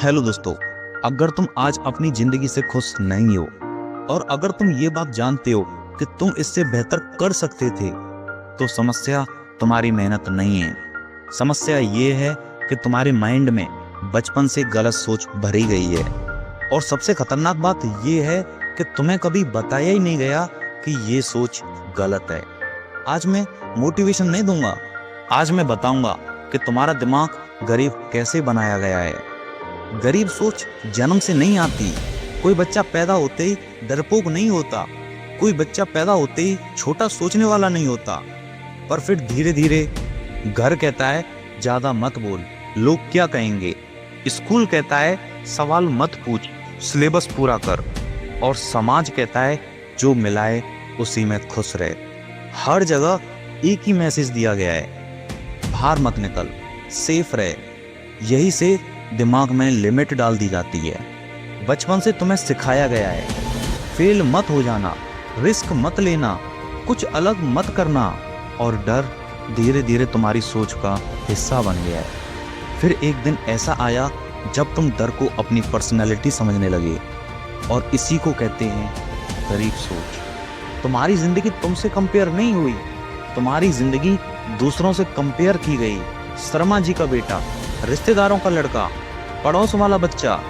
Hello दोस्तों, अगर तुम आज अपनी जिंदगी से खुश नहीं हो और अगर तुम ये बात जानते हो कि तुम इससे बेहतर कर सकते थे, तो समस्या तुम्हारी मेहनत नहीं है। समस्या ये है कि तुम्हारे माइंड में बचपन से गलत सोच भरी गई है। और सबसे खतरनाक बात ये है कि तुम्हें कभी बताया ही नहीं गया कि ये सोच गलत है। आज मैं मोटिवेशन नहीं दूंगा, आज मैं बताऊंगा कि तुम्हारा दिमाग गरीब कैसे बनाया गया है। गरीब सोच जन्म से नहीं आती। कोई बच्चा पैदा होते ही डरपोक नहीं होता, कोई बच्चा पैदा होते ही छोटा सोचने वाला नहीं होता। पर फिर धीरे धीरे घर कहता है ज्यादा मत बोल, लोग क्या कहेंगे। स्कूल कहता है सवाल मत पूछ, सिलेबस पूरा कर। और समाज कहता है जो मिलाए उसी में खुश रहे। हर जगह एक ही मैसेज दिया गया है, बाहर मत निकल, सेफ रहे। यही से दिमाग में लिमिट डाल दी जाती है। बचपन से तुम्हें सिखाया गया है फेल मत हो जाना, रिस्क मत लेना, कुछ अलग मत करना। और डर धीरे धीरे तुम्हारी सोच का हिस्सा बन गया है। फिर एक दिन ऐसा आया जब तुम डर को अपनी पर्सनैलिटी समझने लगे। और इसी को कहते हैं गरीब सोच। तुम्हारी जिंदगी तुमसे कंपेयर नहीं हुई, तुम्हारी जिंदगी दूसरों से कंपेयर की गई। शर्मा जी का बेटा, रिश्तेदारों का लड़का, पड़ोस वाला बच्चा,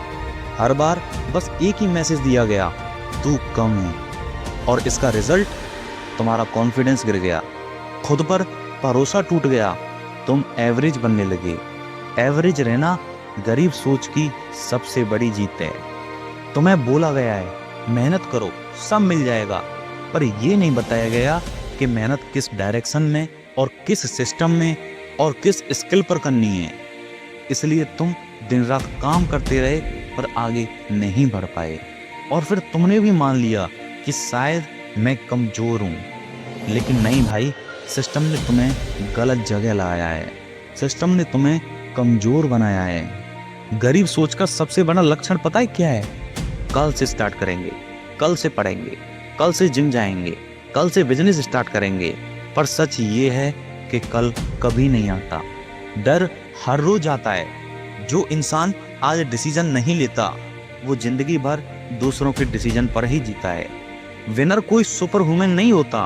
हर बार बस एक ही मैसेज दिया गया, तू कम है। और इसका रिजल्ट तुम्हारा कॉन्फिडेंस गिर गया, खुद पर भरोसा टूट गया, तुम एवरेज बनने लगे। एवरेज रहना गरीब सोच की सबसे बड़ी जीत है। तुम्हें बोला गया है मेहनत करो सब मिल जाएगा, पर यह नहीं बताया गया कि मेहनत किस डायरेक्शन में और किस सिस्टम में और किस स्किल पर करनी है। इसलिए तुम दिन रात काम करते रहे पर आगे नहीं बढ़ पाए। और फिर तुमने भी मान लिया कि शायद मैं कमजोर हूं। लेकिन नहीं भाई, सिस्टम ने तुम्हें गलत जगह लाया है, सिस्टम ने तुम्हें कमजोर बनाया है। गरीब सोच का सबसे बड़ा लक्षण पता है क्या है? कल से स्टार्ट करेंगे, कल से पढ़ेंगे, कल से जिम जाएंगे, कल से बिजनेस स्टार्ट करेंगे। पर सच ये है कि कल कभी नहीं आता। डर हर रोज आता है। जो इंसान आज डिसीजन नहीं लेता वो जिंदगी भर दूसरों के डिसीजन पर ही जीता है। विनर कोई सुपर वुमन नहीं होता,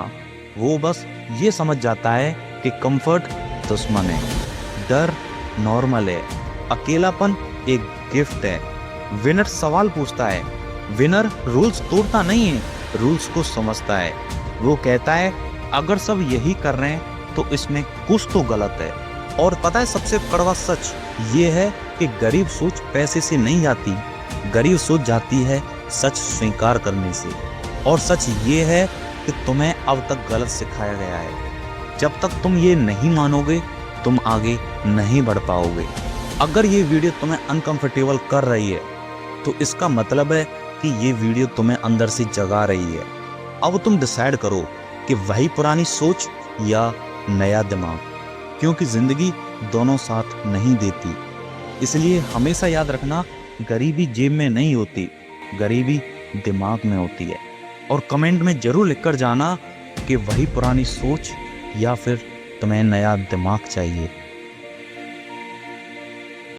वो बस ये समझ जाता है कि कंफर्ट दुश्मन है, डर नॉर्मल है, अकेलापन एक गिफ्ट है। विनर सवाल पूछता है, विनर रूल्स तोड़ता नहीं है, रूल्स को समझता है। वो कहता है अगर सब यही कर रहे हैं तो इसमें कुछ तो गलत है। और पता है सबसे कड़वा सच ये है कि गरीब सोच पैसे से नहीं जाती, गरीब सोच जाती है सच स्वीकार करने से। और सच ये है कि तुम्हें अब तक गलत सिखाया गया है। जब तक तुम ये नहीं मानोगे तुम आगे नहीं बढ़ पाओगे। अगर ये वीडियो तुम्हें अनकंफर्टेबल कर रही है तो इसका मतलब है कि ये वीडियो तुम्हें अंदर से जगा रही है। अब तुम डिसाइड करो कि वही पुरानी सोच या नया दिमाग, क्योंकि जिंदगी दोनों साथ नहीं देती। इसलिए हमेशा याद रखना, गरीबी जेब में नहीं होती, गरीबी दिमाग में होती है। और कमेंट में जरूर लिखकर जाना कि वही पुरानी सोच या फिर तुम्हें नया दिमाग चाहिए।